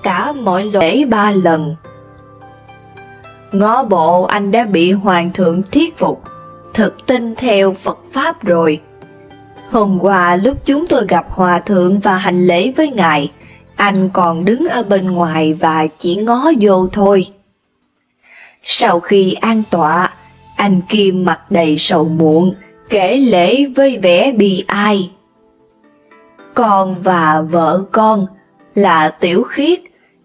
tất cả mọi lễ 3 lần. Ngó bộ anh đã bị Hoàng thượng thuyết phục, thực tin theo Phật Pháp rồi. Hôm qua lúc chúng tôi gặp Hòa thượng và hành lễ với ngài, anh còn đứng ở bên ngoài và chỉ ngó vô thôi. Sau khi an tọa, anh Kim mặt đầy sầu muộn, kể lễ với vẻ bi ai. Con và vợ con là Tiểu Khiết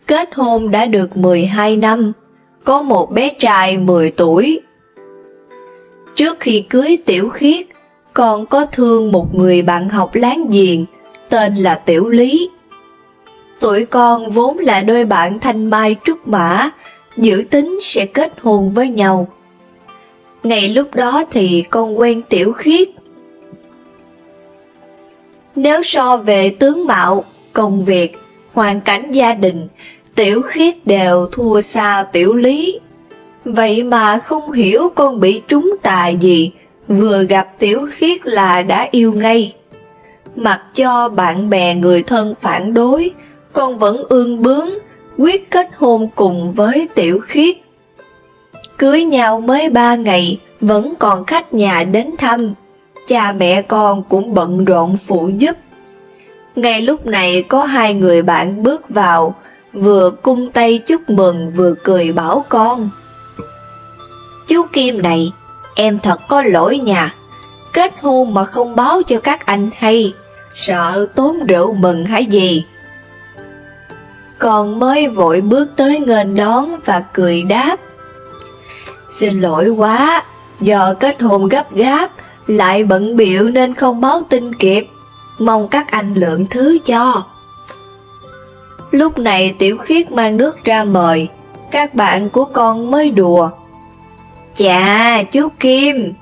kết hôn đã được 12 năm, có một bé trai 10 tuổi. Trước khi cưới Tiểu Khiết, con có thương một người bạn học láng giềng tên là Tiểu Lý. Tụi con vốn là đôi bạn thanh mai trúc mã, dự tính sẽ kết hôn với nhau. Ngay lúc đó thì con quen Tiểu Khiết. Nếu so về tướng mạo, công việc, hoàn cảnh gia đình, Tiểu Khiết đều thua xa Tiểu Lý. Vậy mà không hiểu con bị trúng tà gì, vừa gặp Tiểu Khiết là đã yêu ngay. Mặc cho bạn bè người thân phản đối, con vẫn ương bướng, quyết kết hôn cùng với Tiểu Khiết. Cưới nhau mới 3 ngày, vẫn còn khách nhà đến thăm, cha mẹ con cũng bận rộn phụ giúp. Ngay lúc này có 2 người bạn bước vào, vừa cung tay chúc mừng vừa cười bảo con: "Chú Kim này, em thật có lỗi nha, kết hôn mà không báo cho các anh hay, sợ tốn rượu mừng hay gì?" Con mới vội bước tới nghênh đón và cười đáp: "Xin lỗi quá, do kết hôn gấp gáp, lại bận bịu nên không báo tin kịp, mong các anh lượng thứ cho." Lúc này Tiểu Khiết mang nước ra mời, các bạn của con mới đùa: "Chà, chú Kim,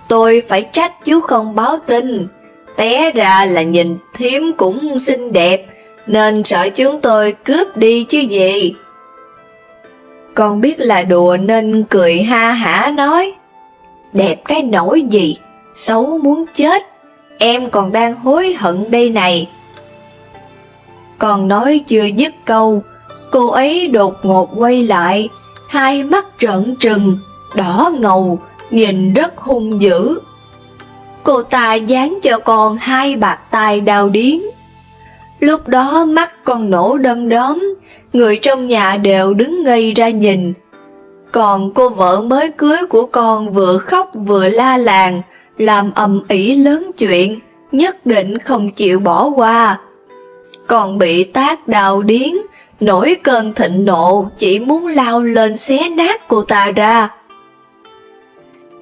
tôi phải trách chú không báo tin, té ra là nhìn thím cũng xinh đẹp, nên sợ chúng tôi cướp đi chứ gì." Con biết là đùa nên cười ha hả nói: "Đẹp cái nỗi gì, xấu muốn chết, em còn đang hối hận đây này." Còn nói chưa dứt câu, cô ấy đột ngột quay lại, 2 mắt trợn trừng, đỏ ngầu, nhìn rất hung dữ. Cô ta dán cho con 2 bạt tai đau điếng. Lúc đó mắt con nổ đom đóm, người trong nhà đều đứng ngây ra nhìn. Còn cô vợ mới cưới của con vừa khóc vừa la làng, làm ầm ĩ lớn chuyện, nhất định không chịu bỏ qua. Còn bị tát đau điếng, nổi cơn thịnh nộ, chỉ muốn lao lên xé nát cô ta ra.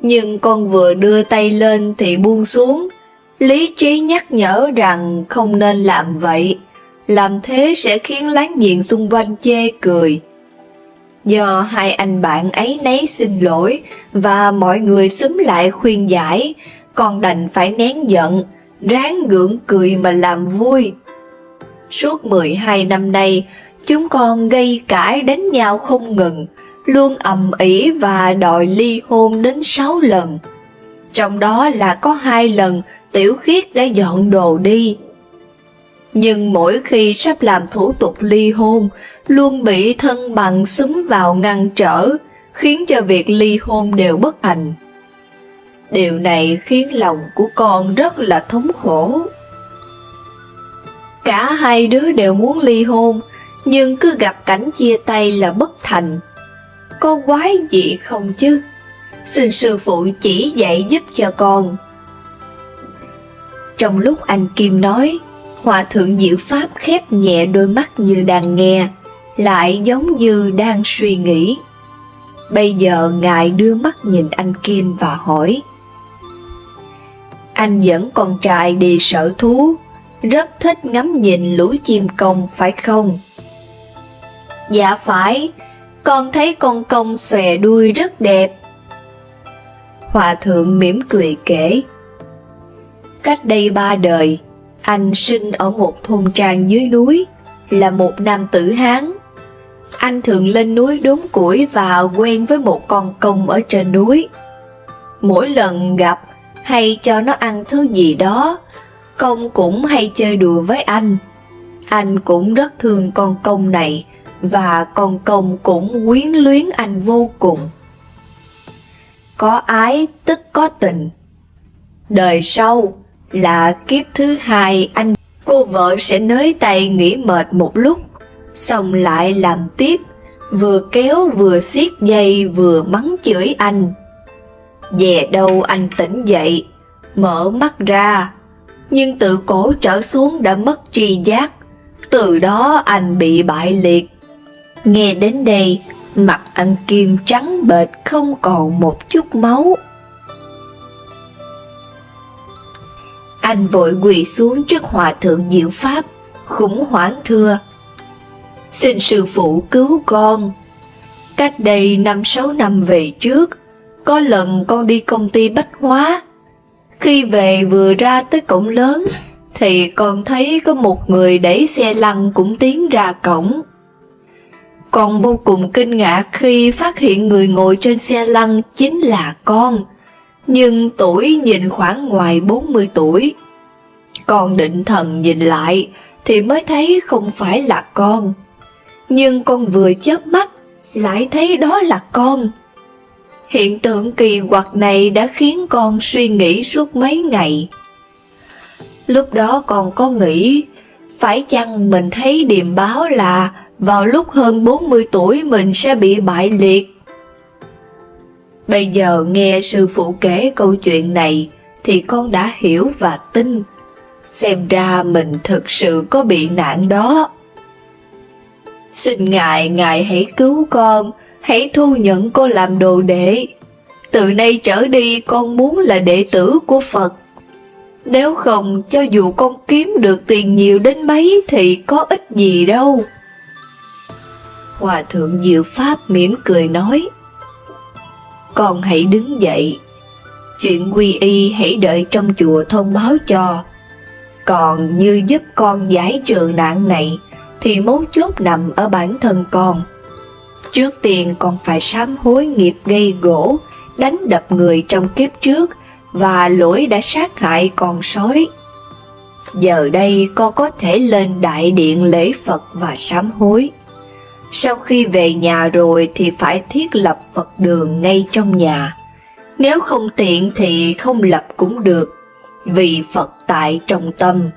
Nhưng con vừa đưa tay lên thì buông xuống, lý trí nhắc nhở rằng không nên làm vậy, làm thế sẽ khiến láng giềng xung quanh chê cười. Do 2 anh bạn ấy nấy xin lỗi và mọi người xúm lại khuyên giải, con đành phải nén giận, ráng gượng cười mà làm vui. Suốt 12 năm nay, chúng con gây cãi đánh nhau không ngừng, luôn ầm ĩ và đòi ly hôn đến 6 lần. Trong đó là có 2 lần Tiểu Khiết đã dọn đồ đi. Nhưng mỗi khi sắp làm thủ tục ly hôn, luôn bị thân bằng xúm vào ngăn trở, khiến cho việc ly hôn đều bất thành. Điều này khiến lòng của con rất là thống khổ. Cả 2 đứa đều muốn ly hôn, nhưng cứ gặp cảnh chia tay là bất thành. Có quái gì không chứ? Xin sư phụ chỉ dạy giúp cho con. Trong lúc anh Kim nói, Hòa thượng Diệu Pháp khép nhẹ đôi mắt như đang nghe, lại giống như đang suy nghĩ. Bây giờ ngài đưa mắt nhìn anh Kim và hỏi: "Anh dẫn con trai đi sở thú, rất thích ngắm nhìn lũ chim công phải không?" "Dạ phải, con thấy con công xòe đuôi rất đẹp." Hòa thượng mỉm cười kể: "Cách đây 3 đời, anh sinh ở một thôn trang dưới núi, là một nam tử Hán. Anh thường lên núi đốn củi và quen với một con công ở trên núi. Mỗi lần gặp hay cho nó ăn thứ gì đó, công cũng hay chơi đùa với anh. Anh cũng rất thương con công này, và con công cũng quyến luyến anh vô cùng. Có ái tức có tình. Đời sau là kiếp thứ hai, anh cô vợ sẽ nới tay nghỉ mệt một lúc, xong lại làm tiếp, vừa kéo vừa siết dây vừa mắng chửi anh. Về đâu anh tỉnh dậy, mở mắt ra, nhưng từ cổ trở xuống đã mất tri giác, từ đó anh bị bại liệt. Nghe đến đây, mặt anh Kim trắng bệch không còn một chút máu. Anh vội quỳ xuống trước hòa thượng Diệu Pháp, khủng hoảng thưa: Xin sư phụ cứu con. Cách đây 5-6 năm về trước, có lần con đi công ty bách hóa. Khi về vừa ra tới cổng lớn, thì con thấy có một người đẩy xe lăn cũng tiến ra cổng. Con vô cùng kinh ngạc khi phát hiện người ngồi trên xe lăn chính là con, nhưng tuổi nhìn khoảng ngoài 40 tuổi. Con định thần nhìn lại thì mới thấy không phải là con, nhưng con vừa chớp mắt lại thấy đó là con. Hiện tượng kỳ quặc này đã khiến con suy nghĩ suốt mấy ngày. Lúc đó con có nghĩ, phải chăng mình thấy điềm báo là vào lúc hơn 40 tuổi mình sẽ bị bại liệt? Bây giờ nghe sư phụ kể câu chuyện này thì con đã hiểu và tin. Xem ra mình thực sự có bị nạn đó. Xin Ngài hãy cứu con, hãy thu nhận con làm đồ đệ. Từ nay trở đi con muốn là đệ tử của Phật. Nếu không, cho dù con kiếm được tiền nhiều đến mấy thì có ích gì đâu. Hòa thượng Diệu Pháp mỉm cười nói: Con hãy đứng dậy. Chuyện quy y hãy đợi trong chùa thông báo cho. Còn như giúp con giải trừ nạn này thì mấu chốt nằm ở bản thân con. Trước tiên con phải sám hối nghiệp gây gỗ, đánh đập người trong kiếp trước và lỗi đã sát hại con sói. Giờ đây con có thể lên đại điện lễ Phật và sám hối. Sau khi về nhà rồi thì phải thiết lập Phật đường ngay trong nhà. Nếu không tiện thì không lập cũng được, vì Phật tại trong tâm.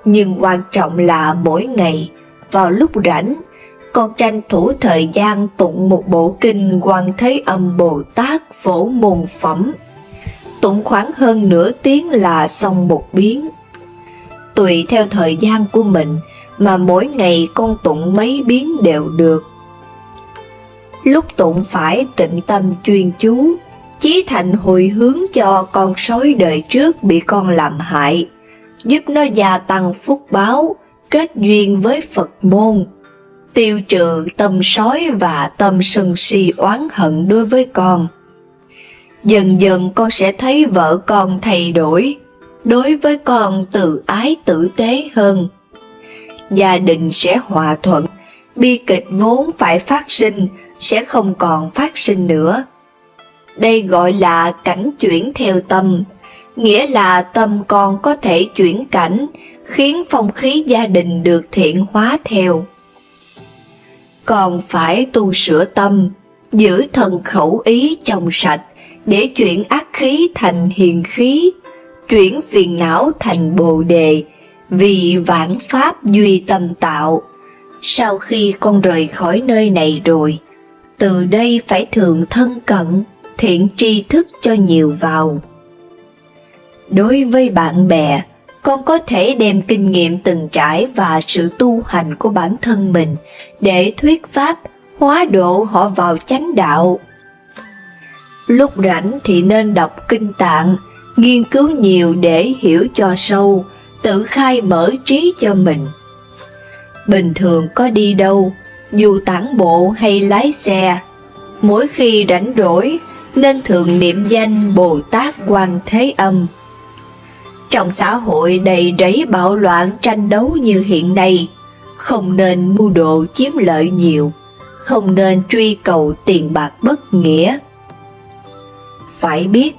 Nhưng quan trọng là mỗi ngày, vào lúc rảnh, con tranh thủ thời gian tụng một bộ kinh Quan Thế Âm Bồ Tát Phổ Môn Phẩm. Tụng khoảng hơn nửa tiếng là xong một biến. Tùy theo thời gian của mình mà mỗi ngày con tụng mấy biến đều được. Lúc tụng phải tịnh tâm chuyên chú, chí thành hồi hướng cho con sói đời trước bị con làm hại, giúp nó gia tăng phúc báo, kết duyên với Phật môn, tiêu trừ tâm sói và tâm sân si oán hận đối với con. Dần dần con sẽ thấy vợ con thay đổi, đối với con từ ái tử tế hơn. Gia đình sẽ hòa thuận, bi kịch vốn phải phát sinh sẽ không còn phát sinh nữa. Đây gọi là cảnh chuyển theo tâm, nghĩa là tâm con có thể chuyển cảnh, khiến phong khí gia đình được thiện hóa theo. Còn phải tu sửa tâm, giữ thân khẩu ý trong sạch, để chuyển ác khí thành hiền khí, chuyển phiền não thành bồ đề, vì vạn pháp duy tâm tạo. Sau khi con rời khỏi nơi này rồi, từ đây phải thường thân cận, thiện tri thức cho nhiều vào. Đối với bạn bè, con có thể đem kinh nghiệm từng trải và sự tu hành của bản thân mình để thuyết pháp, hóa độ họ vào chánh đạo. Lúc rảnh thì nên đọc kinh tạng, nghiên cứu nhiều để hiểu cho sâu, tự khai mở trí cho mình. Bình thường có đi đâu, dù tản bộ hay lái xe, mỗi khi rảnh rỗi nên thường niệm danh Bồ Tát Quan Thế Âm. Trong xã hội đầy rẫy bạo loạn tranh đấu như hiện nay, không nên mưu đồ chiếm lợi nhiều, không nên truy cầu tiền bạc bất nghĩa. Phải biết,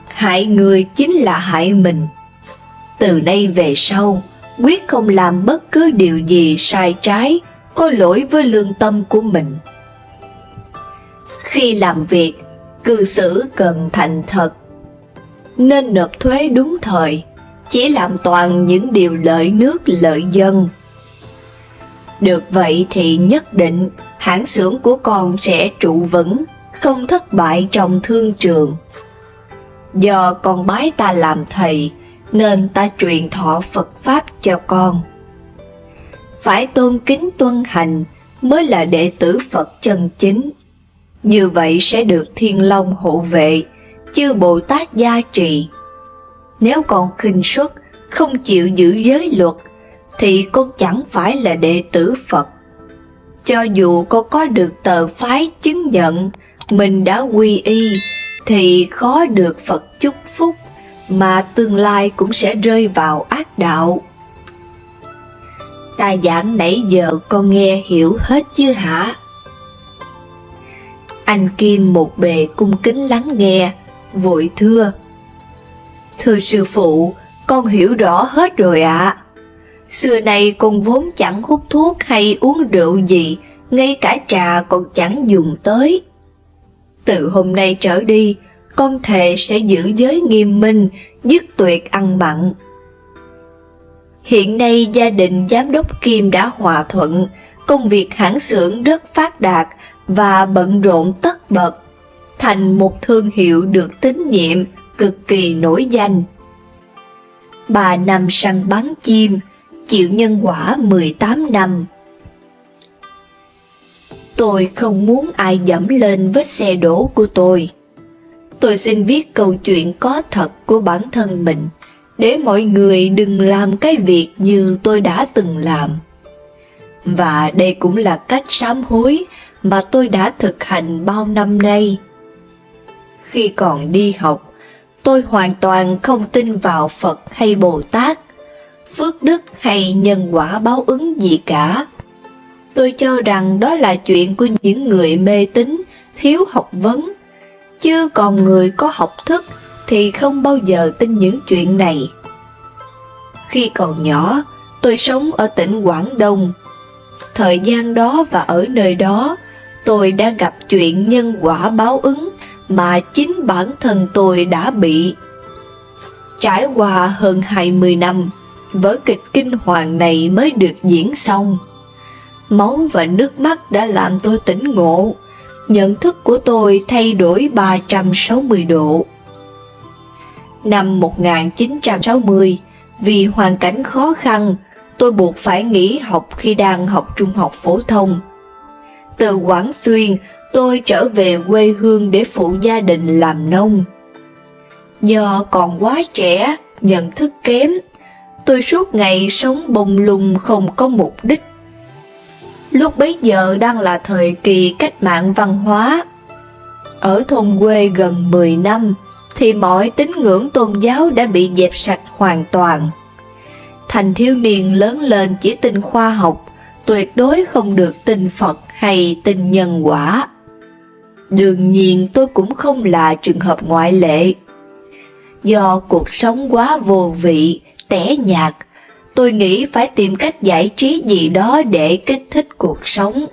hại người chính là hại mình. Từ nay về sau, quyết không làm bất cứ điều gì sai trái, có lỗi với lương tâm của mình. Khi làm việc, cư xử cần thành thật, nên nộp thuế đúng thời, chỉ làm toàn những điều lợi nước lợi dân. Được vậy thì nhất định hãng xưởng của con sẽ trụ vững, không thất bại trong thương trường. Do con bái ta làm thầy, nên ta truyền thọ Phật Pháp cho con. Phải tôn kính tuân hành mới là đệ tử Phật chân chính. Như vậy sẽ được Thiên Long hộ vệ, chư Bồ Tát gia trì. Nếu con khinh suất, không chịu giữ giới luật, thì con chẳng phải là đệ tử Phật. Cho dù con có được tờ phái chứng nhận mình đã quy y, thì khó được Phật chúc phúc, mà tương lai cũng sẽ rơi vào ác đạo. Ta giảng nãy giờ con nghe hiểu hết chứ hả? Anh Kim một bề cung kính lắng nghe, vội thưa: Thưa sư phụ, con hiểu rõ hết rồi ạ. Xưa nay con vốn chẳng hút thuốc hay uống rượu gì, ngay cả trà còn chẳng dùng tới. Từ hôm nay trở đi, con thề sẽ giữ giới nghiêm minh, dứt tuyệt ăn mặn. Hiện nay gia đình giám đốc Kim đã hòa thuận, công việc hãng xưởng rất phát đạt và bận rộn tất bật, thành một thương hiệu được tín nhiệm, cực kỳ nổi danh. 3 năm săn bắn chim, chịu nhân quả 18 năm. Tôi không muốn ai dẫm lên vết xe đổ của tôi. Tôi xin viết câu chuyện có thật của bản thân mình, để mọi người đừng làm cái việc như tôi đã từng làm. Và đây cũng là cách sám hối mà tôi đã thực hành bao năm nay. Khi còn đi học, tôi hoàn toàn không tin vào Phật hay Bồ Tát, phước đức hay nhân quả báo ứng gì cả. Tôi cho rằng đó là chuyện của những người mê tín, thiếu học vấn, chứ còn người có học thức thì không bao giờ tin những chuyện này. Khi còn nhỏ, tôi sống ở tỉnh Quảng Đông. Thời gian đó và ở nơi đó, tôi đã gặp chuyện nhân quả báo ứng mà chính bản thân tôi đã bị. Trải qua hơn 20 năm, vở kịch kinh hoàng này mới được diễn xong. Máu và nước mắt đã làm tôi tỉnh ngộ, nhận thức của tôi thay đổi 360 độ. Năm 1960, vì hoàn cảnh khó khăn, tôi buộc phải nghỉ học khi đang học trung học phổ thông. Từ Quảng Xuyên, tôi trở về quê hương để phụ gia đình làm nông. Do còn quá trẻ, nhận thức kém, tôi suốt ngày sống bồng lùng không có mục đích. Lúc bấy giờ đang là thời kỳ cách mạng văn hóa. Ở thôn quê gần 10 năm, thì mọi tín ngưỡng tôn giáo đã bị dẹp sạch hoàn toàn. Thành thiếu niên lớn lên chỉ tin khoa học, tuyệt đối không được tin Phật hay tin nhân quả. Đương nhiên tôi cũng không là trường hợp ngoại lệ. Do cuộc sống quá vô vị, tẻ nhạt, tôi nghĩ phải tìm cách giải trí gì đó để kích thích cuộc sống.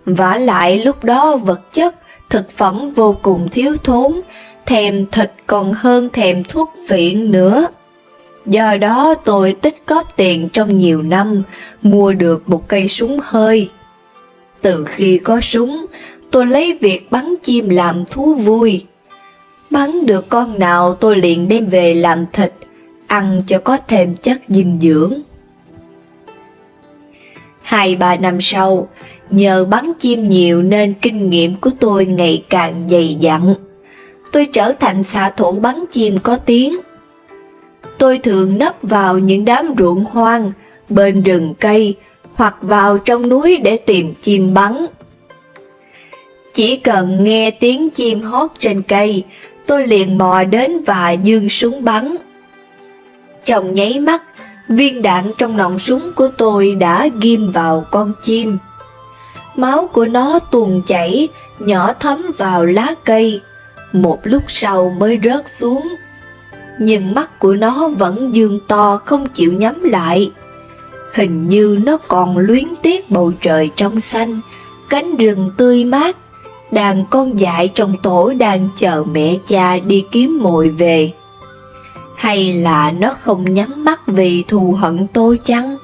Vả lại lúc đó vật chất, thực phẩm vô cùng thiếu thốn, thèm thịt còn hơn thèm thuốc phiện nữa. Do đó tôi tích góp tiền trong nhiều năm, mua được một cây súng hơi. Từ khi có súng, tôi lấy việc bắn chim làm thú vui. Bắn được con nào tôi liền đem về làm thịt, ăn cho có thêm chất dinh dưỡng. 2-3 năm sau, nhờ bắn chim nhiều nên kinh nghiệm của tôi ngày càng dày dặn. Tôi trở thành xạ thủ bắn chim có tiếng. Tôi thường nấp vào những đám ruộng hoang, bên rừng cây, hoặc vào trong núi để tìm chim bắn. Chỉ cần nghe tiếng chim hót trên cây, tôi liền mò đến và giương súng bắn. Trong nháy mắt, viên đạn trong nòng súng của tôi đã ghim vào con chim. Máu của nó tuôn chảy, nhỏ thấm vào lá cây, một lúc sau mới rớt xuống. nhưng mắt của nó vẫn dương to không chịu nhắm lại. Hình như nó còn luyến tiếc bầu trời trong xanh, cánh rừng tươi mát, đàn con dại trong tổ đang chờ mẹ cha đi kiếm mồi về. Hay là nó không nhắm mắt vì thù hận tôi chăng?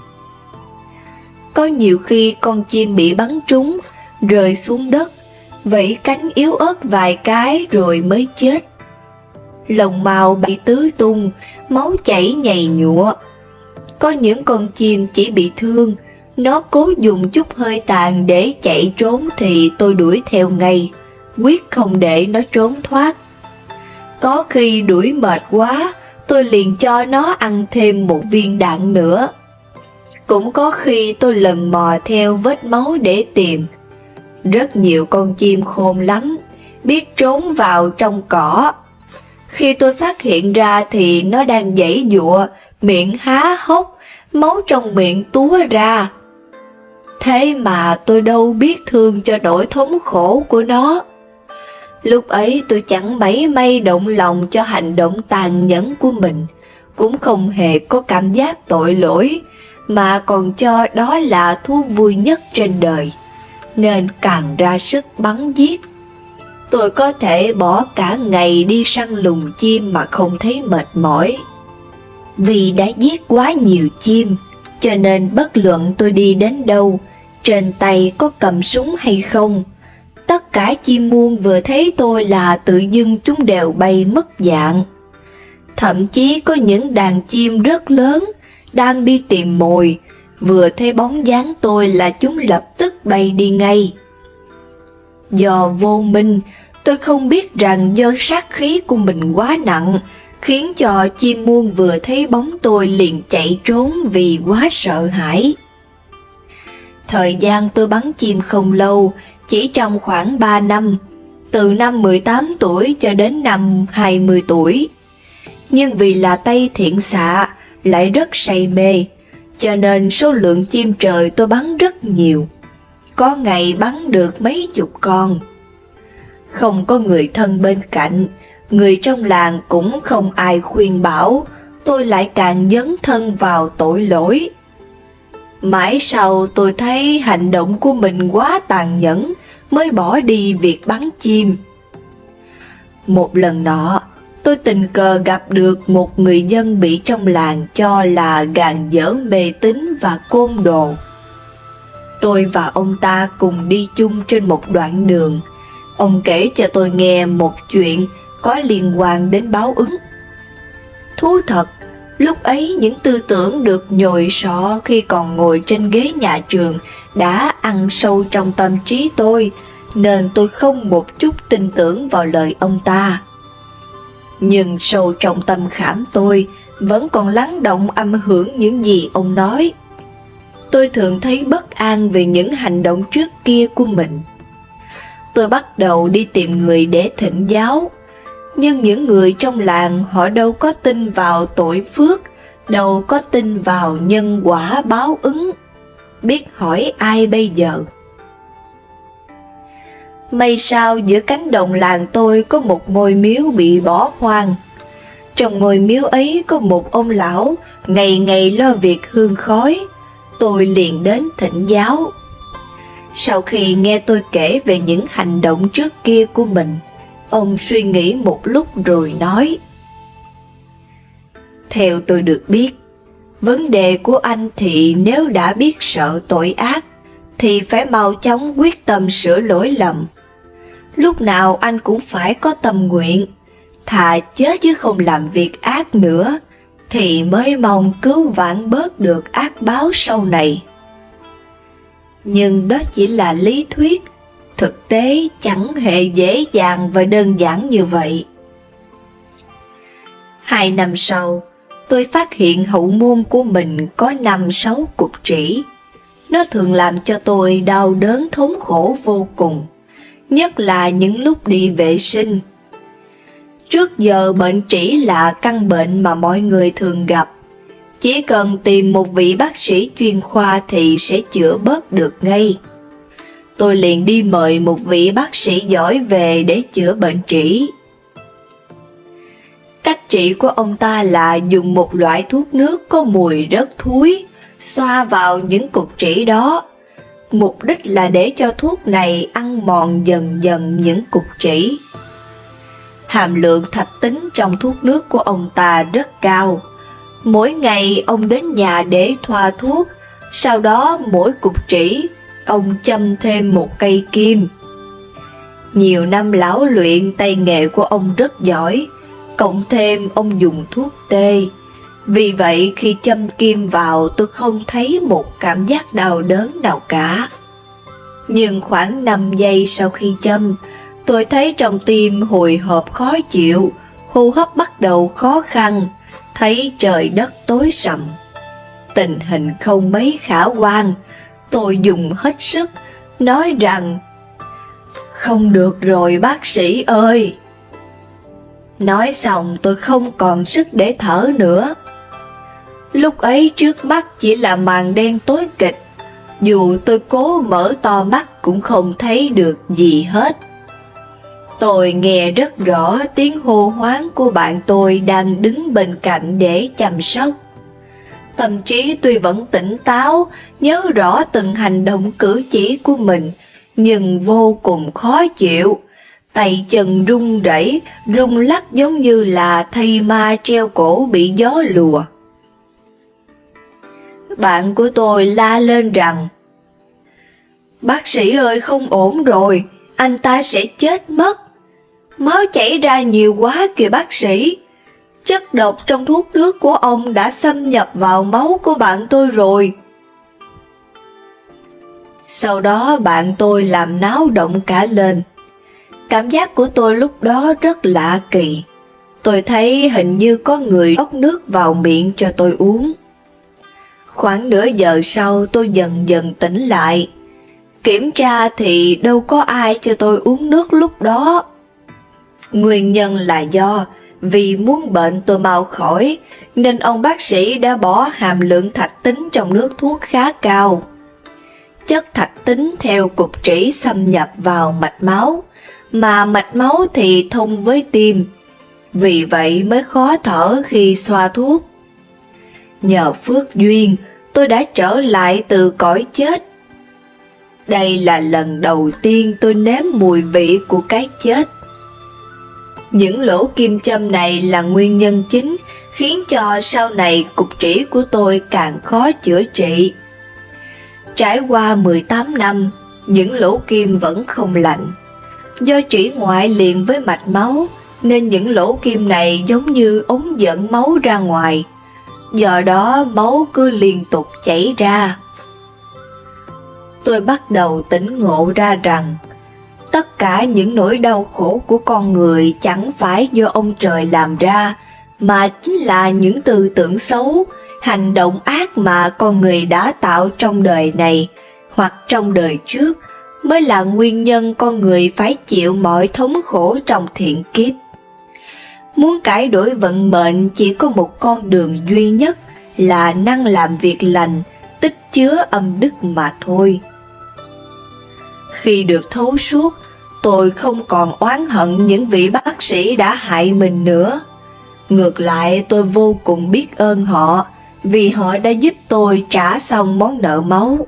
Có nhiều khi con chim bị bắn trúng, rơi xuống đất, vẫy cánh yếu ớt vài cái rồi mới chết. Lông mao bị tứ tung, máu chảy nhầy nhụa. Có những con chim chỉ bị thương, nó cố dùng chút hơi tàn để chạy trốn thì tôi đuổi theo ngay, quyết không để nó trốn thoát. Có khi đuổi mệt quá, tôi liền cho nó ăn thêm một viên đạn nữa. Cũng có khi tôi lần mò theo vết máu để tìm. Rất nhiều con chim khôn lắm, biết trốn vào trong cỏ. Khi tôi phát hiện ra thì nó đang giãy giụa, miệng há hốc, máu trong miệng túa ra. Thế mà tôi đâu biết thương cho nỗi thống khổ của nó. Lúc ấy tôi chẳng mảy may động lòng cho hành động tàn nhẫn của mình, cũng không hề có cảm giác tội lỗi, mà còn cho đó là thú vui nhất trên đời, nên càng ra sức bắn giết. Tôi có thể bỏ cả ngày đi săn lùng chim mà không thấy mệt mỏi. Vì đã giết quá nhiều chim, cho nên bất luận tôi đi đến đâu, trên tay có cầm súng hay không, tất cả chim muông vừa thấy tôi là tự dưng chúng đều bay mất dạng. Thậm chí có những đàn chim rất lớn đang đi tìm mồi, vừa thấy bóng dáng tôi là chúng lập tức bay đi ngay. Do vô minh, tôi không biết rằng do sát khí của mình quá nặng, khiến cho chim muông vừa thấy bóng tôi liền chạy trốn vì quá sợ hãi. Thời gian tôi bắn chim không lâu, chỉ trong khoảng 3 năm, từ năm 18 tuổi cho đến năm 20 tuổi. Nhưng vì là tay thiện xạ, lại rất say mê, cho nên số lượng chim trời tôi bắn rất nhiều. Có ngày bắn được mấy chục con. Không có người thân bên cạnh, người trong làng cũng không ai khuyên bảo, tôi lại càng dấn thân vào tội lỗi. Mãi sau tôi thấy hành động của mình quá tàn nhẫn, mới bỏ đi việc bắn chim. Một lần nọ, tôi tình cờ gặp được một người dân bị trong làng cho là gàn dở mê tín và côn đồ. Tôi và ông ta cùng đi chung trên một đoạn đường. Ông kể cho tôi nghe một chuyện có liên quan đến báo ứng. Thú thật, lúc ấy những tư tưởng được nhồi sọ khi còn ngồi trên ghế nhà trường đã ăn sâu trong tâm trí tôi, nên tôi không một chút tin tưởng vào lời ông ta. Nhưng sâu trong tâm khảm tôi vẫn còn lắng động âm hưởng những gì ông nói. Tôi thường thấy bất an về những hành động trước kia của mình. Tôi bắt đầu đi tìm người để thỉnh giáo, nhưng những người trong làng họ đâu có tin vào tội phước, đâu có tin vào nhân quả báo ứng. Biết hỏi ai bây giờ? May sao giữa cánh đồng làng tôi có một ngôi miếu bị bỏ hoang. Trong ngôi miếu ấy có một ông lão ngày ngày lo việc hương khói. Tôi liền đến thỉnh giáo. Sau khi nghe tôi kể về những hành động trước kia của mình, ông suy nghĩ một lúc rồi nói: theo tôi được biết, vấn đề của anh thì nếu đã biết sợ tội ác, thì phải mau chóng quyết tâm sửa lỗi lầm. Lúc nào anh cũng phải có tâm nguyện, thà chết chứ không làm việc ác nữa, thì mới mong cứu vãn bớt được ác báo sau này. Nhưng đó chỉ là lý thuyết, thực tế chẳng hề dễ dàng và đơn giản như vậy. 2 năm sau, tôi phát hiện hậu môn của mình có 5-6 cục trĩ. Nó thường làm cho tôi đau đớn thống khổ vô cùng, nhất là những lúc đi vệ sinh. Trước giờ bệnh trĩ là căn bệnh mà mọi người thường gặp. Chỉ cần tìm một vị bác sĩ chuyên khoa thì sẽ chữa bớt được ngay. Tôi liền đi mời một vị bác sĩ giỏi về để chữa bệnh trĩ. Cách trị của ông ta là dùng một loại thuốc nước có mùi rất thúi, xoa vào những cục trĩ đó. Mục đích là để cho thuốc này ăn mòn dần dần những cục trĩ. Hàm lượng thạch tín trong thuốc nước của ông ta rất cao. Mỗi ngày ông đến nhà để thoa thuốc, sau đó mỗi cục trĩ ông châm thêm một cây kim. Nhiều năm lão luyện, tay nghề của ông rất giỏi, cộng thêm ông dùng thuốc tê. Vì vậy khi châm kim vào tôi không thấy một cảm giác đau đớn nào cả. Nhưng khoảng 5 giây sau khi châm, tôi thấy trong tim hồi hộp khó chịu, hô hấp bắt đầu khó khăn, thấy trời đất tối sầm. Tình hình không mấy khả quan, tôi dùng hết sức, nói rằng: "Không được rồi bác sĩ ơi." Nói xong tôi không còn sức để thở nữa. Lúc ấy trước mắt chỉ là màn đen tối kịch, dù tôi cố mở to mắt cũng không thấy được gì hết. Tôi nghe rất rõ tiếng hô hoán của bạn tôi đang đứng bên cạnh để chăm sóc. Tâm trí tôi vẫn tỉnh táo, nhớ rõ từng hành động cử chỉ của mình, nhưng vô cùng khó chịu. Tay chân run rẩy, rung lắc giống như là thây ma treo cổ bị gió lùa. Bạn của tôi la lên rằng: "Bác sĩ ơi, không ổn rồi, anh ta sẽ chết mất. Máu chảy ra nhiều quá kìa bác sĩ. Chất độc trong thuốc nước của ông đã xâm nhập vào máu của bạn tôi rồi." Sau đó bạn tôi làm náo động cả lên. Cảm giác của tôi lúc đó rất lạ kỳ. Tôi thấy hình như có người rót nước vào miệng cho tôi uống. Khoảng nửa giờ sau tôi dần dần tỉnh lại. Kiểm tra thì đâu có ai cho tôi uống nước lúc đó. Nguyên nhân là vì muốn bệnh tôi mau khỏi, nên ông bác sĩ đã bỏ hàm lượng thạch tín trong nước thuốc khá cao. Chất thạch tín theo cục trĩ xâm nhập vào mạch máu, mà mạch máu thì thông với tim. Vì vậy mới khó thở khi xoa thuốc. Nhờ phước duyên, tôi đã trở lại từ cõi chết. Đây là lần đầu tiên tôi nếm mùi vị của cái chết. Những lỗ kim châm này là nguyên nhân chính khiến cho sau này cục trĩ của tôi càng khó chữa trị. Trải qua 18 năm, những lỗ kim vẫn không lành. Do trĩ ngoại liền với mạch máu, nên những lỗ kim này giống như ống dẫn máu ra ngoài. Do đó máu cứ liên tục chảy ra. Tôi bắt đầu tỉnh ngộ ra rằng, tất cả những nỗi đau khổ của con người chẳng phải do ông trời làm ra, mà chính là những tư tưởng xấu, hành động ác mà con người đã tạo trong đời này hoặc trong đời trước mới là nguyên nhân con người phải chịu mọi thống khổ trong thiện kiếp. Muốn cải đổi vận mệnh chỉ có một con đường duy nhất là năng làm việc lành, tích chứa âm đức mà thôi. Khi được thấu suốt, tôi không còn oán hận những vị bác sĩ đã hại mình nữa. Ngược lại, tôi vô cùng biết ơn họ vì họ đã giúp tôi trả xong món nợ máu.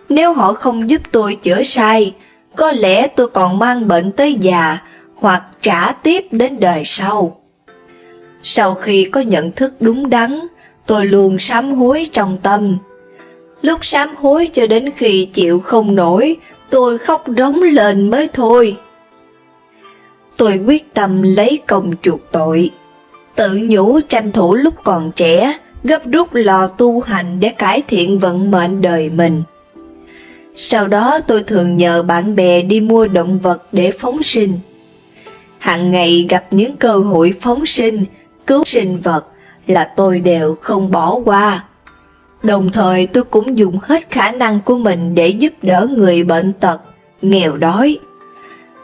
Nếu họ không giúp tôi chữa sai, có lẽ tôi còn mang bệnh tới già hoặc trả tiếp đến đời sau. Sau khi có nhận thức đúng đắn, tôi luôn sám hối trong tâm. Lúc sám hối cho đến khi chịu không nổi, tôi khóc rống lên mới thôi. Tôi quyết tâm lấy công chuộc tội, tự nhủ tranh thủ lúc còn trẻ, gấp rút lo tu hành để cải thiện vận mệnh đời mình. Sau đó tôi thường nhờ bạn bè đi mua động vật để phóng sinh. Hàng ngày gặp những cơ hội phóng sinh, cứu sinh vật là tôi đều không bỏ qua. Đồng thời tôi cũng dùng hết khả năng của mình để giúp đỡ người bệnh tật, nghèo đói.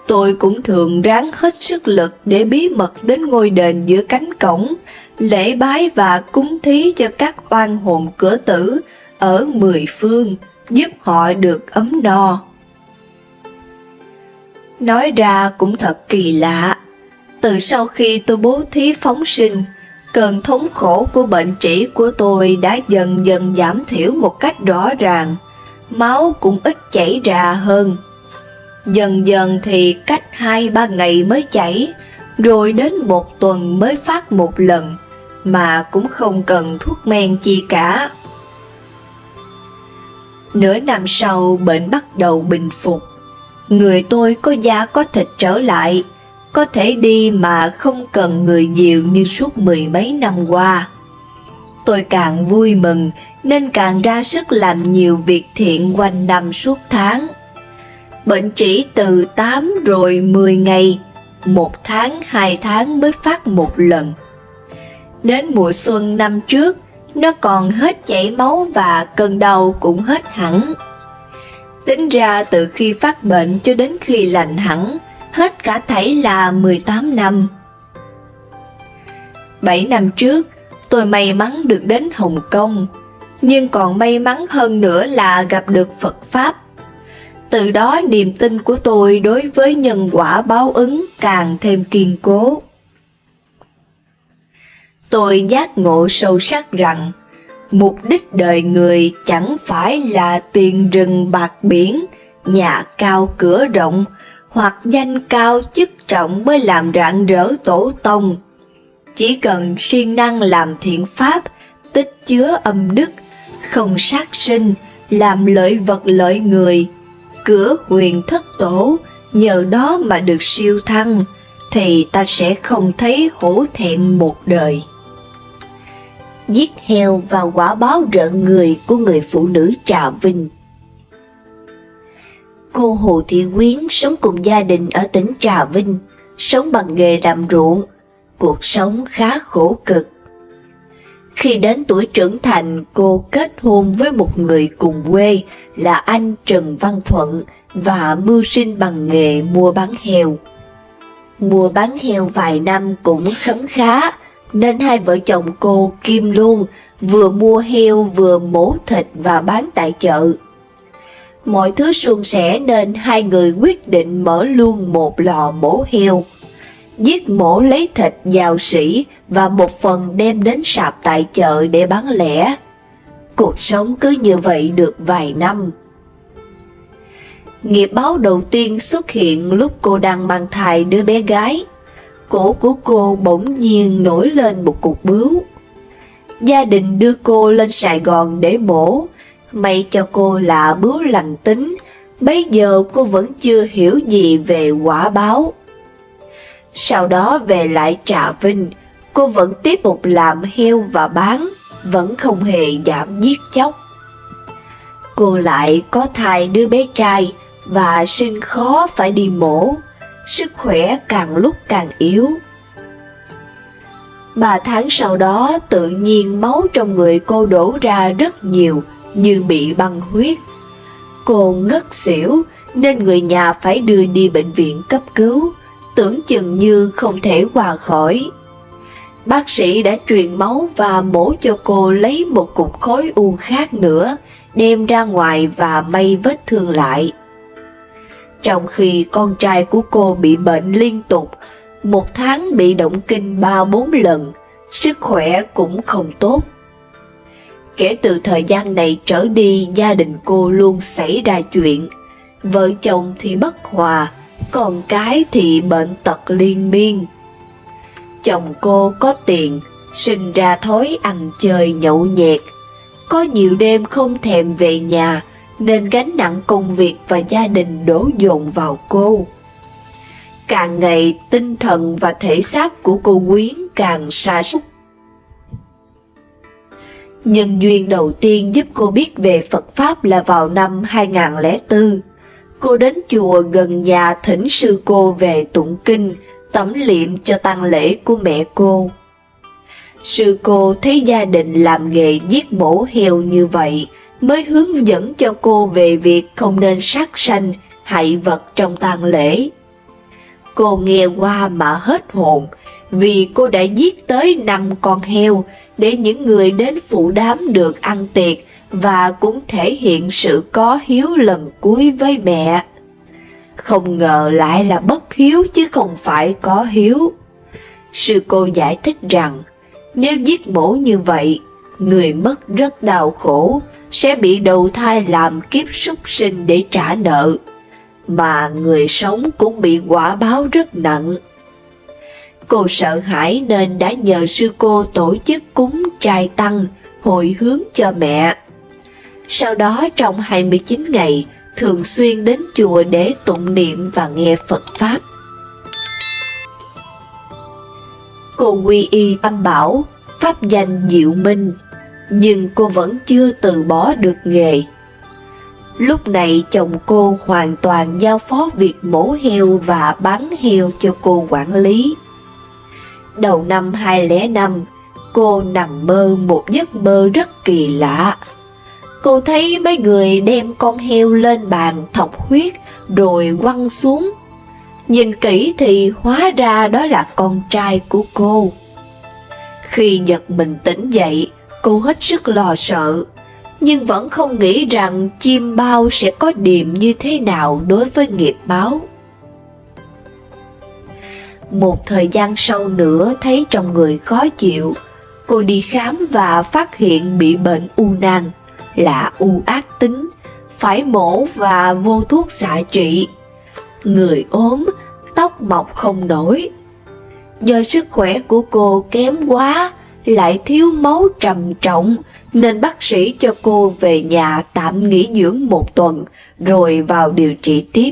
Tôi cũng thường ráng hết sức lực để bí mật đến ngôi đền giữa cánh cổng, lễ bái và cúng thí cho các oan hồn cửa tử ở 10 phương, giúp họ được ấm no. Nói ra cũng thật kỳ lạ, Từ sau khi tôi bố thí phóng sinh, cơn thống khổ của bệnh trĩ của tôi đã dần dần giảm thiểu một cách rõ ràng, máu cũng ít chảy ra hơn. Dần dần thì cách 2-3 ngày mới chảy, rồi đến 1 tuần mới phát một lần, mà cũng không cần thuốc men chi cả. Nửa năm sau bệnh bắt đầu bình phục, người tôi có da có thịt trở lại, có thể đi mà không cần người dìu như suốt 10 mấy năm qua. Tôi càng vui mừng nên càng ra sức làm nhiều việc thiện quanh năm suốt tháng. Bệnh trĩ từ 8 rồi 10 ngày, 1 tháng 2 tháng mới phát một lần. Đến mùa xuân năm trước, nó còn hết chảy máu và cơn đau cũng hết hẳn. Tính ra từ khi phát bệnh cho đến khi lành hẳn, hết cả thảy là 18 năm. 7 năm trước, tôi may mắn được đến Hồng Kông, nhưng còn may mắn hơn nữa là gặp được Phật Pháp. Từ đó niềm tin của tôi đối với nhân quả báo ứng càng thêm kiên cố. Tôi giác ngộ sâu sắc rằng, mục đích đời người chẳng phải là tiền rừng bạc biển, nhà cao cửa rộng, hoặc danh cao chức trọng mới làm rạng rỡ tổ tông. Chỉ cần siêng năng làm thiện pháp, tích chứa âm đức, không sát sinh, làm lợi vật lợi người, cửa huyền thất tổ, nhờ đó mà được siêu thăng, thì ta sẽ không thấy hổ thẹn một đời. Giết heo và quả báo rợn người của người phụ nữ Trà Vinh. Cô Hồ Thị Quyến sống cùng gia đình ở tỉnh Trà Vinh, sống bằng nghề làm ruộng, cuộc sống khá khổ cực. Khi đến tuổi trưởng thành, cô kết hôn với một người cùng quê là anh Trần Văn Thuận và mưu sinh bằng nghề mua bán heo. Mua bán heo vài năm cũng khấm khá, nên hai vợ chồng cô kim luôn, vừa mua heo vừa mổ thịt và bán tại chợ. Mọi thứ suôn sẻ nên hai người quyết định mở luôn một lò mổ heo. Giết mổ lấy thịt giàu sỉ và một phần đem đến sạp tại chợ để bán lẻ. Cuộc sống cứ như vậy được vài năm. Nghiệp báo đầu tiên xuất hiện lúc cô đang mang thai đứa bé gái. Cổ của cô bỗng nhiên nổi lên một cục bướu. Gia đình đưa cô lên Sài Gòn để mổ. May cho cô là bướu lành tính, bấy giờ cô vẫn chưa hiểu gì về quả báo. Sau đó về lại Trà Vinh, cô vẫn tiếp tục làm heo và bán, vẫn không hề giảm giết chóc. Cô lại có thai đứa bé trai và sinh khó phải đi mổ, sức khỏe càng lúc càng yếu. 3 tháng sau đó tự nhiên máu trong người cô đổ ra rất nhiều, như bị băng huyết. Cô ngất xỉu nên người nhà phải đưa đi bệnh viện cấp cứu, tưởng chừng như không thể qua khỏi. Bác sĩ đã truyền máu và mổ cho cô lấy một cục khối u khác nữa, đem ra ngoài và may vết thương lại. Trong khi con trai của cô bị bệnh liên tục, 1 tháng bị động kinh 3-4 lần, sức khỏe cũng không tốt. Kể từ thời gian này trở đi, gia đình cô luôn xảy ra chuyện. Vợ chồng thì bất hòa, con cái thì bệnh tật liên miên. Chồng cô có tiền, sinh ra thói ăn chơi nhậu nhẹt. Có nhiều đêm không thèm về nhà, nên gánh nặng công việc và gia đình đổ dồn vào cô. Càng ngày tinh thần và thể xác của cô Quyến càng sa sút. Nhân duyên đầu tiên giúp cô biết về Phật Pháp là vào năm 2004. Cô đến chùa gần nhà thỉnh sư cô về tụng kinh, tẩm liệm cho tang lễ của mẹ cô. Sư cô thấy gia đình làm nghề giết mổ heo như vậy, mới hướng dẫn cho cô về việc không nên sát sanh, hại vật trong tang lễ. Cô nghe qua mà hết hồn, vì cô đã giết tới 5 con heo để những người đến phụ đám được ăn tiệc và cũng thể hiện sự có hiếu lần cuối với mẹ. Không ngờ lại là bất hiếu chứ không phải có hiếu. Sư cô giải thích rằng nếu giết mổ như vậy, người mất rất đau khổ, sẽ bị đầu thai làm kiếp súc sinh để trả nợ, mà người sống cũng bị quả báo rất nặng. Cô sợ hãi nên đã nhờ sư cô tổ chức cúng trai tăng hồi hướng cho mẹ. Sau đó trong 29 ngày, thường xuyên đến chùa để tụng niệm và nghe Phật Pháp. Cô quy y Tam Bảo, pháp danh Diệu Minh, nhưng cô vẫn chưa từ bỏ được nghề. Lúc này chồng cô hoàn toàn giao phó việc mổ heo và bán heo cho cô quản lý. Đầu năm 2005, cô nằm mơ một giấc mơ rất kỳ lạ. Cô thấy mấy người đem con heo lên bàn thọc huyết rồi quăng xuống. Nhìn kỹ thì hóa ra đó là con trai của cô. Khi giật mình tỉnh dậy, cô hết sức lo sợ, nhưng vẫn không nghĩ rằng chim bao sẽ có điềm như thế nào đối với nghiệp báo. Một thời gian sau nữa thấy trong người khó chịu, cô đi khám và phát hiện bị bệnh u nang, là u ác tính, phải mổ và vô thuốc xạ trị. Người ốm, tóc mọc không nổi. Do sức khỏe của cô kém quá, lại thiếu máu trầm trọng, nên bác sĩ cho cô về nhà tạm nghỉ dưỡng 1 tuần, rồi vào điều trị tiếp.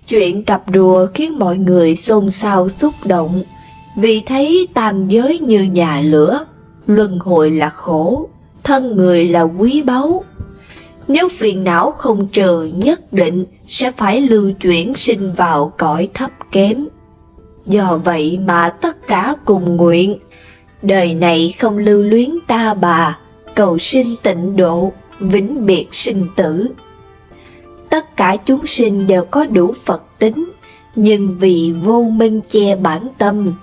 Chuyện cặp rùa khiến mọi người xôn xao xúc động, vì thấy tam giới như nhà lửa, luân hồi là khổ, thân người là quý báu. Nếu phiền não không trừ, nhất định sẽ phải lưu chuyển sinh vào cõi thấp kém. Do vậy mà tất cả cùng nguyện, đời này không lưu luyến ta bà, cầu sinh tịnh độ, vĩnh biệt sinh tử. Tất cả chúng sinh đều có đủ Phật tính, nhưng vì vô minh che bản tâm.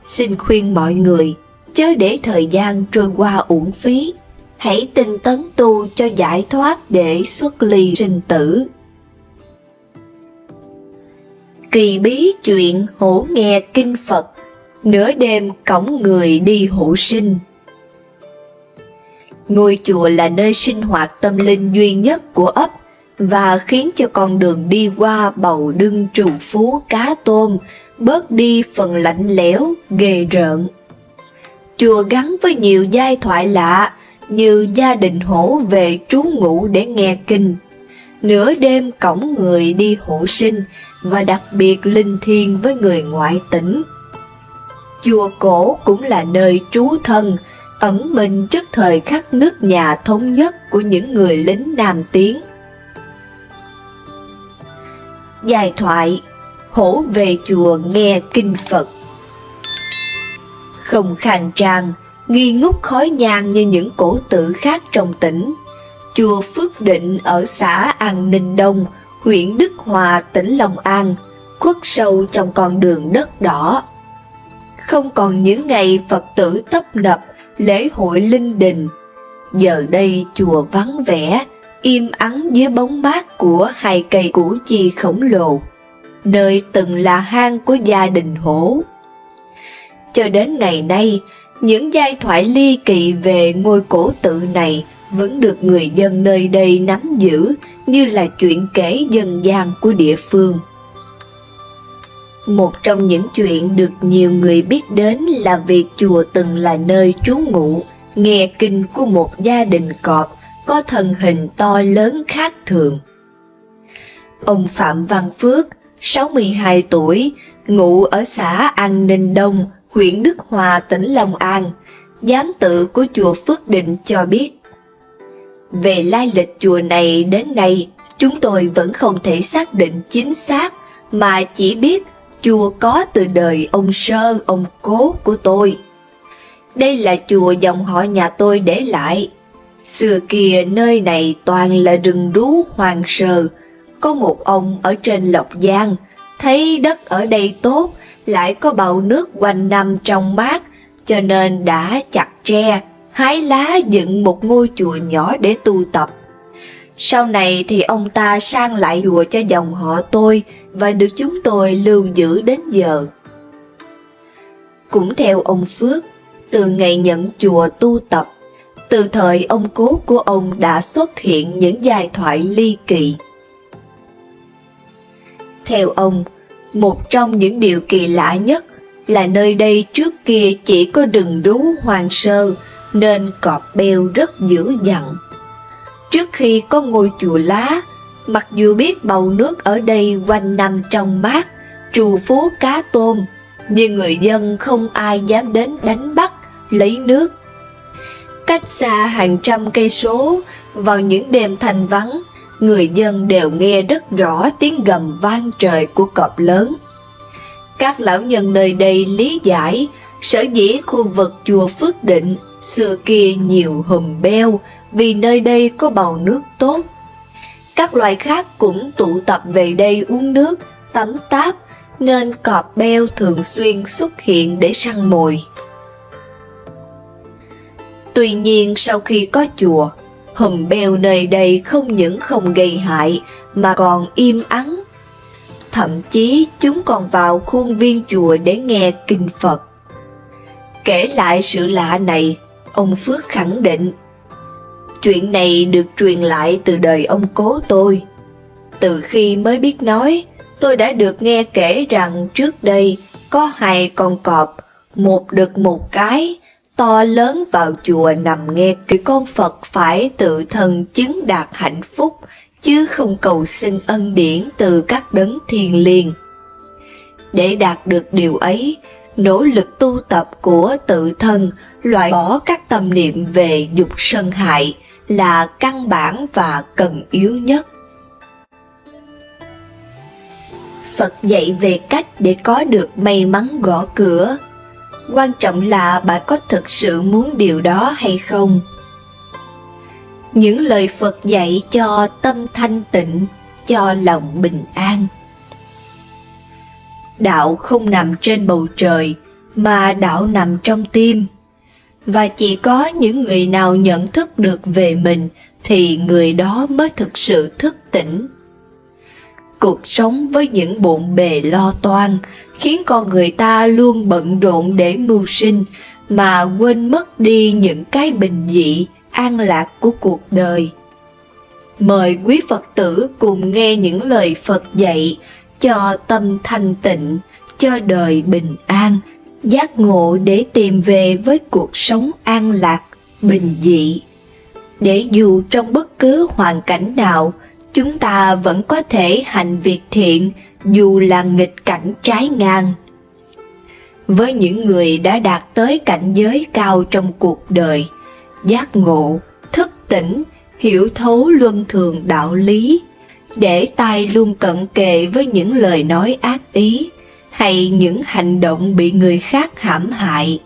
Xin khuyên mọi người, chớ để thời gian trôi qua uổng phí, hãy tinh tấn tu cho giải thoát để xuất ly sinh tử. Kỳ bí chuyện hổ nghe kinh Phật, nửa đêm cõng người đi hộ sinh. Ngôi chùa là nơi sinh hoạt tâm linh duy nhất của ấp, và khiến cho con đường đi qua bầu đưng trù phú cá tôm bớt đi phần lạnh lẽo, ghê rợn. Chùa gắn với nhiều giai thoại lạ, như gia đình hổ về trú ngụ để nghe kinh, nửa đêm cõng người đi hộ sinh, và đặc biệt linh thiêng với người ngoại tỉnh. Chùa cổ cũng là nơi trú thân, ẩn mình trước thời khắc nước nhà thống nhất của những người lính Nam Tiến. Giai thoại hổ về chùa nghe kinh Phật. Không khang trang, nghi ngút khói nhang như những cổ tự khác trong tỉnh, chùa Phước Định ở xã An Ninh Đông, huyện Đức Hòa, tỉnh Long An, khuất sâu trong con đường đất đỏ. Không còn những ngày Phật tử tấp nập, lễ hội linh đình. Giờ đây chùa vắng vẻ, im ắng dưới bóng mát của 2 cây củ chi khổng lồ, nơi từng là hang của gia đình hổ. Cho đến ngày nay, những giai thoại ly kỳ về ngôi cổ tự này vẫn được người dân nơi đây nắm giữ như là chuyện kể dân gian của địa phương. Một trong những chuyện được nhiều người biết đến là việc chùa từng là nơi trú ngụ, nghe kinh của một gia đình cọp có thân hình to lớn khác thường. Ông Phạm Văn Phước, 62 tuổi, ngụ ở xã An Ninh Đông, huyện Đức Hòa, tỉnh Long An, giám tự của chùa Phước Định cho biết: về lai lịch chùa này đến nay, chúng tôi vẫn không thể xác định chính xác, mà chỉ biết chùa có từ đời ông Sơ, ông Cố của tôi. Đây là chùa dòng họ nhà tôi để lại. Xưa kia nơi này toàn là rừng rú hoang sơ. Có một ông ở trên Lộc Giang, thấy đất ở đây tốt, lại có bầu nước quanh năm trong mát, cho nên đã chặt tre, hái lá dựng một ngôi chùa nhỏ để tu tập. Sau này thì ông ta sang lại chùa cho dòng họ tôi, và được chúng tôi lưu giữ đến giờ. Cũng theo ông Phước, từ ngày nhận chùa tu tập, từ thời ông cố của ông đã xuất hiện những giai thoại ly kỳ. Theo ông, một trong những điều kỳ lạ nhất là nơi đây trước kia chỉ có rừng rú hoang sơ, nên cọp beo rất dữ dằn. Trước khi có ngôi chùa lá, mặc dù biết bầu nước ở đây quanh năm trong mát, trù phú cá tôm, nhưng người dân không ai dám đến đánh bắt, lấy nước. Cách xa hàng trăm cây số, vào những đêm thanh vắng, người dân đều nghe rất rõ tiếng gầm vang trời của cọp lớn. Các lão nhân nơi đây lý giải, sở dĩ khu vực chùa Phước Định xưa kia nhiều hùm beo vì nơi đây có bầu nước tốt. Các loài khác cũng tụ tập về đây uống nước, tắm táp, nên cọp beo thường xuyên xuất hiện để săn mồi. Tuy nhiên sau khi có chùa, hùm beo nơi đây không những không gây hại mà còn im ắng. Thậm chí chúng còn vào khuôn viên chùa để nghe kinh Phật. Kể lại sự lạ này, ông Phước khẳng định, chuyện này được truyền lại từ đời ông cố tôi. Từ khi mới biết nói, tôi đã được nghe kể rằng trước đây có 2 con cọp, một đực một cái, to lớn vào chùa nằm nghe kỹ. Con Phật phải tự thân chứng đạt hạnh phúc, chứ không cầu xin ân điển từ các đấng thiêng liêng. Để đạt được điều ấy, nỗ lực tu tập của tự thân, loại bỏ các tâm niệm về dục sân hại là căn bản và cần yếu nhất. Phật dạy về cách để có được may mắn gõ cửa. Quan trọng là bạn có thực sự muốn điều đó hay không. Những lời Phật dạy cho tâm thanh tịnh, cho lòng bình an. Đạo không nằm trên bầu trời, mà đạo nằm trong tim. Và chỉ có những người nào nhận thức được về mình thì người đó mới thực sự thức tỉnh. Cuộc sống với những bộn bề lo toan khiến con người ta luôn bận rộn để mưu sinh mà quên mất đi những cái bình dị, an lạc của cuộc đời. Mời quý Phật tử cùng nghe những lời Phật dạy cho tâm thanh tịnh, cho đời bình an, giác ngộ để tìm về với cuộc sống an lạc, bình dị. Để dù trong bất cứ hoàn cảnh nào, chúng ta vẫn có thể hành việc thiện dù là nghịch cảnh trái ngang. Với những người đã đạt tới cảnh giới cao trong cuộc đời, giác ngộ, thức tỉnh, hiểu thấu luân thường đạo lý, để tai luôn cận kề với những lời nói ác ý hay những hành động bị người khác hãm hại.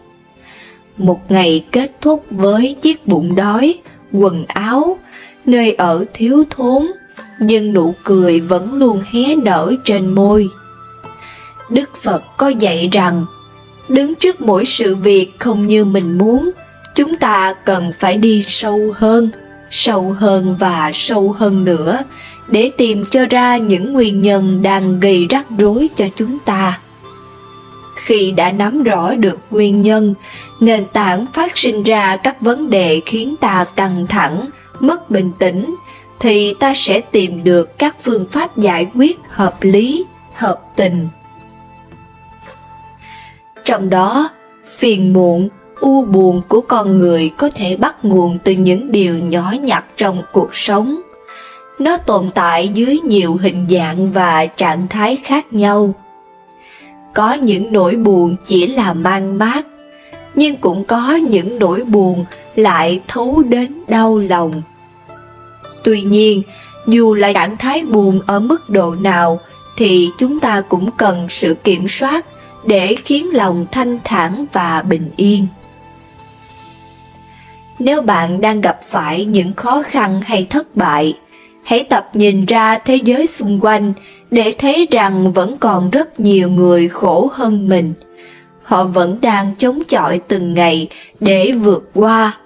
Một ngày kết thúc với chiếc bụng đói, quần áo, nơi ở thiếu thốn, nhưng nụ cười vẫn luôn hé nở trên môi. Đức Phật có dạy rằng, đứng trước mỗi sự việc không như mình muốn, chúng ta cần phải đi sâu hơn và sâu hơn nữa, để tìm cho ra những nguyên nhân đang gây rắc rối cho chúng ta. Khi đã nắm rõ được nguyên nhân, nền tảng phát sinh ra các vấn đề khiến ta căng thẳng, mất bình tĩnh, thì ta sẽ tìm được các phương pháp giải quyết hợp lý, hợp tình. Trong đó, phiền muộn, u buồn của con người có thể bắt nguồn từ những điều nhỏ nhặt trong cuộc sống. Nó tồn tại dưới nhiều hình dạng và trạng thái khác nhau. Có những nỗi buồn chỉ là man mác, nhưng cũng có những nỗi buồn lại thấu đến đau lòng. Tuy nhiên, dù là trạng thái buồn ở mức độ nào, thì chúng ta cũng cần sự kiểm soát để khiến lòng thanh thản và bình yên. Nếu bạn đang gặp phải những khó khăn hay thất bại, hãy tập nhìn ra thế giới xung quanh để thấy rằng vẫn còn rất nhiều người khổ hơn mình. Họ vẫn đang chống chọi từng ngày để vượt qua.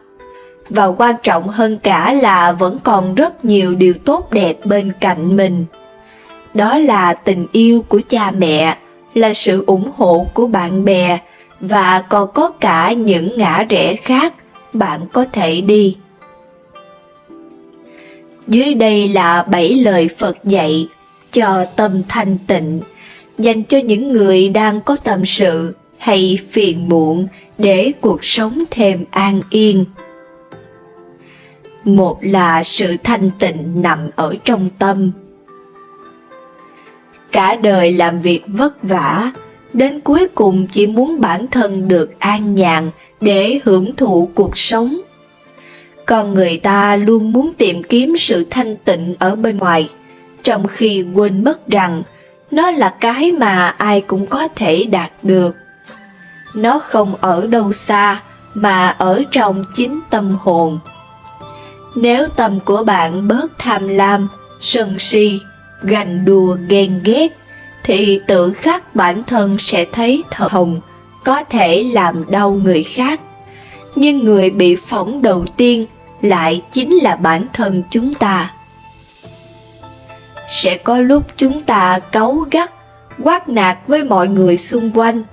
Và quan trọng hơn cả là vẫn còn rất nhiều điều tốt đẹp bên cạnh mình. Đó là tình yêu của cha mẹ, là sự ủng hộ của bạn bè, và còn có cả những ngã rẽ khác bạn có thể đi. Dưới đây là 7 lời Phật dạy cho tâm thanh tịnh, dành cho những người đang có tâm sự hay phiền muộn để cuộc sống thêm an yên. Một là sự thanh tịnh nằm ở trong tâm. Cả đời làm việc vất vả, đến cuối cùng chỉ muốn bản thân được an nhàn để hưởng thụ cuộc sống. Con người ta luôn muốn tìm kiếm sự thanh tịnh ở bên ngoài, trong khi quên mất rằng nó là cái mà ai cũng có thể đạt được. Nó không ở đâu xa, mà ở trong chính tâm hồn. Nếu tâm của bạn bớt tham lam, sân si, ganh đua ghen ghét, thì tự khắc bản thân sẽ thấy thờ hồng, có thể làm đau người khác. Nhưng người bị phỏng đầu tiên lại chính là bản thân chúng ta. Sẽ có lúc chúng ta cáu gắt, quát nạt với mọi người xung quanh,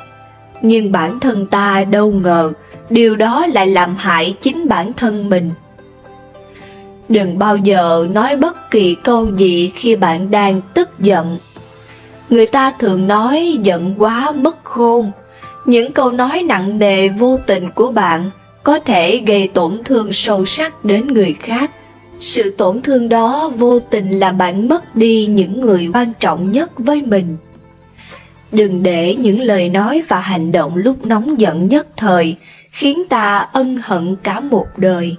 nhưng bản thân ta đâu ngờ điều đó lại làm hại chính bản thân mình. Đừng bao giờ nói bất kỳ câu gì khi bạn đang tức giận. Người ta thường nói giận quá mất khôn. Những câu nói nặng nề vô tình của bạn có thể gây tổn thương sâu sắc đến người khác. Sự tổn thương đó vô tình làm bạn mất đi những người quan trọng nhất với mình. Đừng để những lời nói và hành động lúc nóng giận nhất thời khiến ta ân hận cả một đời.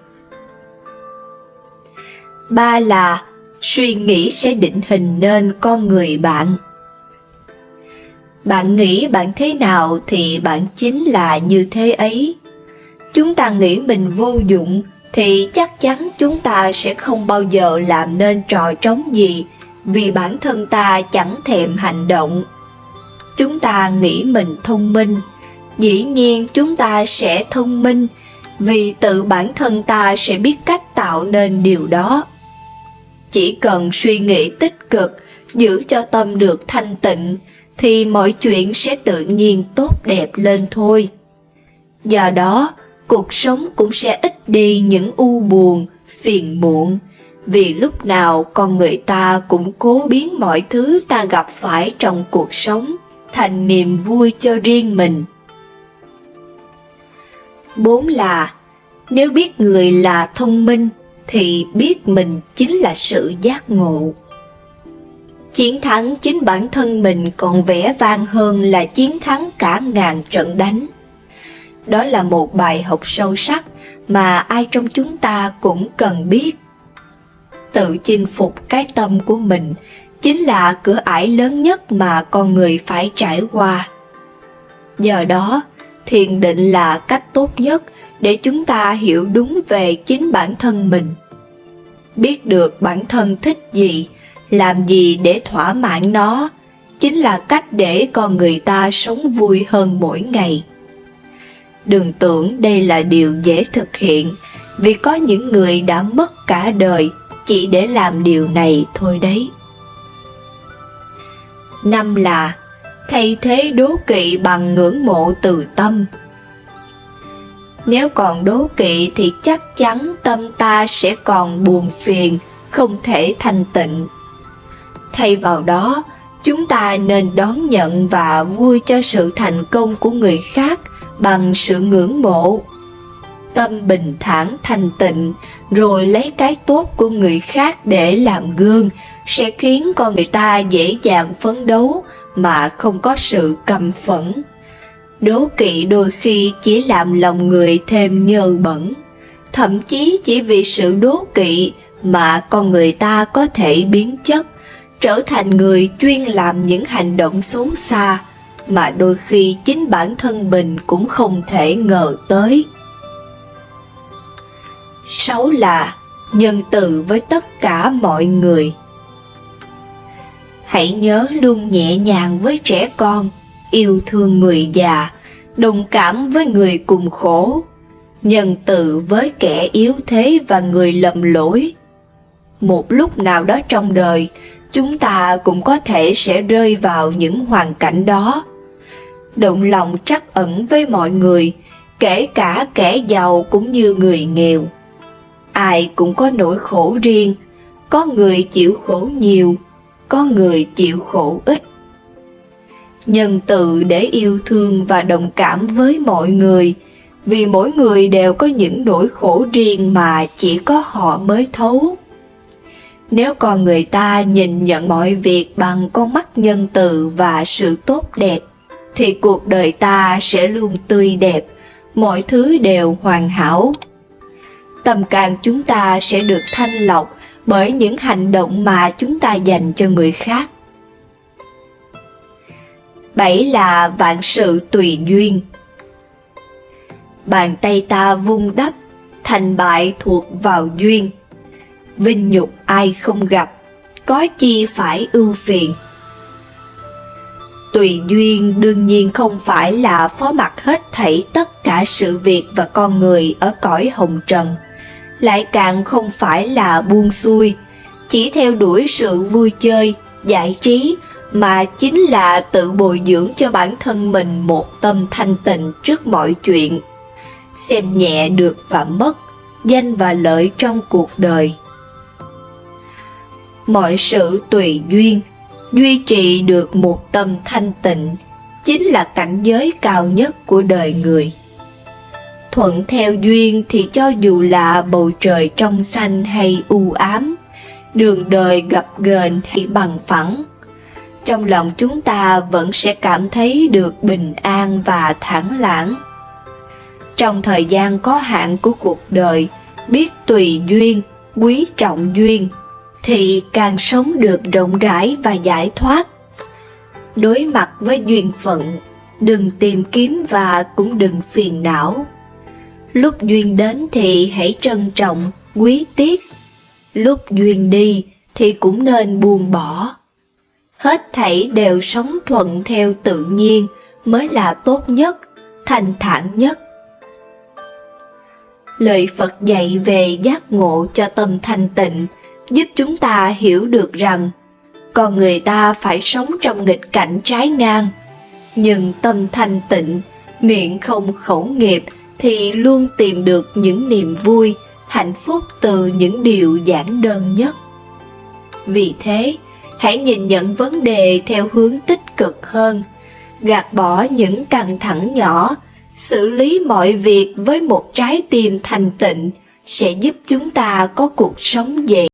3 là suy nghĩ sẽ định hình nên con người bạn. Bạn nghĩ bạn thế nào thì bạn chính là như thế ấy. Chúng ta nghĩ mình vô dụng thì chắc chắn chúng ta sẽ không bao giờ làm nên trò trống gì, vì bản thân ta chẳng thèm hành động. Chúng ta nghĩ mình thông minh, dĩ nhiên chúng ta sẽ thông minh, vì tự bản thân ta sẽ biết cách tạo nên điều đó. Chỉ cần suy nghĩ tích cực, giữ cho tâm được thanh tịnh, thì mọi chuyện sẽ tự nhiên tốt đẹp lên thôi. Do đó, cuộc sống cũng sẽ ít đi những u buồn, phiền muộn, vì lúc nào con người ta cũng cố biến mọi thứ ta gặp phải trong cuộc sống thành niềm vui cho riêng mình. 4 là nếu biết người là thông minh thì biết mình chính là sự giác ngộ. Chiến thắng chính bản thân mình còn vẻ vang hơn là chiến thắng cả ngàn trận đánh. Đó là một bài học sâu sắc mà ai trong chúng ta cũng cần biết. Tự chinh phục cái tâm của mình chính là cửa ải lớn nhất mà con người phải trải qua. Do đó, thiền định là cách tốt nhất để chúng ta hiểu đúng về chính bản thân mình. Biết được bản thân thích gì, làm gì để thỏa mãn nó, chính là cách để con người ta sống vui hơn mỗi ngày. Đừng tưởng đây là điều dễ thực hiện, vì có những người đã mất cả đời chỉ để làm điều này thôi đấy. 5 là thay thế đố kỵ bằng ngưỡng mộ từ tâm. Nếu còn đố kỵ thì chắc chắn tâm ta sẽ còn buồn phiền, không thể thanh tịnh. Thay vào đó, chúng ta nên đón nhận và vui cho sự thành công của người khác bằng sự ngưỡng mộ. Tâm bình thản thanh tịnh, rồi lấy cái tốt của người khác để làm gương, sẽ khiến con người ta dễ dàng phấn đấu mà không có sự căm phẫn. Đố kỵ đôi khi chỉ làm lòng người thêm nhơ bẩn. Thậm chí chỉ vì sự đố kỵ mà con người ta có thể biến chất, trở thành người chuyên làm những hành động xấu xa mà đôi khi chính bản thân mình cũng không thể ngờ tới. 6 là nhân từ với tất cả mọi người. Hãy nhớ luôn nhẹ nhàng với trẻ con, yêu thương người già, đồng cảm với người cùng khổ, nhân từ với kẻ yếu thế và người lầm lỗi. Một lúc nào đó trong đời, chúng ta cũng có thể sẽ rơi vào những hoàn cảnh đó. động lòng trắc ẩn với mọi người, kể cả kẻ giàu cũng như người nghèo. Ai cũng có nỗi khổ riêng, có người chịu khổ nhiều, có người chịu khổ ít. Nhân từ để yêu thương và đồng cảm với mọi người, vì mỗi người đều có những nỗi khổ riêng mà chỉ có họ mới thấu. Nếu con người ta nhìn nhận mọi việc bằng con mắt nhân từ và sự tốt đẹp, thì cuộc đời ta sẽ luôn tươi đẹp, mọi thứ đều hoàn hảo. Tâm can chúng ta sẽ được thanh lọc bởi những hành động mà chúng ta dành cho người khác. 7 là vạn sự tùy duyên. Bàn tay ta vung đắp, thành bại thuộc vào duyên. Vinh nhục ai không gặp, có chi phải ưu phiền. Tùy duyên đương nhiên không phải là phó mặc hết thảy tất cả sự việc và con người ở cõi hồng trần, lại càng không phải là buông xuôi, chỉ theo đuổi sự vui chơi, giải trí, mà chính là tự bồi dưỡng cho bản thân mình một tâm thanh tịnh trước mọi chuyện, xem nhẹ được và mất, danh và lợi trong cuộc đời. Mọi sự tùy duyên, duy trì được một tâm thanh tịnh, chính là cảnh giới cao nhất của đời người. Thuận theo duyên thì cho dù là bầu trời trong xanh hay u ám, đường đời gập ghềnh hay bằng phẳng, trong lòng chúng ta vẫn sẽ cảm thấy được bình an và thản lãng. Trong thời gian có hạn của cuộc đời, biết tùy duyên, quý trọng duyên, thì càng sống được rộng rãi và giải thoát. Đối mặt với duyên phận, đừng tìm kiếm và cũng đừng phiền não. Lúc duyên đến thì hãy trân trọng, quý tiếc. Lúc duyên đi thì cũng nên buông bỏ. Hết thảy đều sống thuận theo tự nhiên mới là tốt nhất, thanh thản nhất. Lời Phật dạy về giác ngộ cho tâm thanh tịnh giúp chúng ta hiểu được rằng con người ta phải sống trong nghịch cảnh trái ngang, nhưng tâm thanh tịnh, miệng không khẩu nghiệp thì luôn tìm được những niềm vui, hạnh phúc từ những điều giản đơn nhất. Vì thế, hãy nhìn nhận vấn đề theo hướng tích cực hơn, gạt bỏ những căng thẳng nhỏ, xử lý mọi việc với một trái tim thanh tịnh sẽ giúp chúng ta có cuộc sống dễ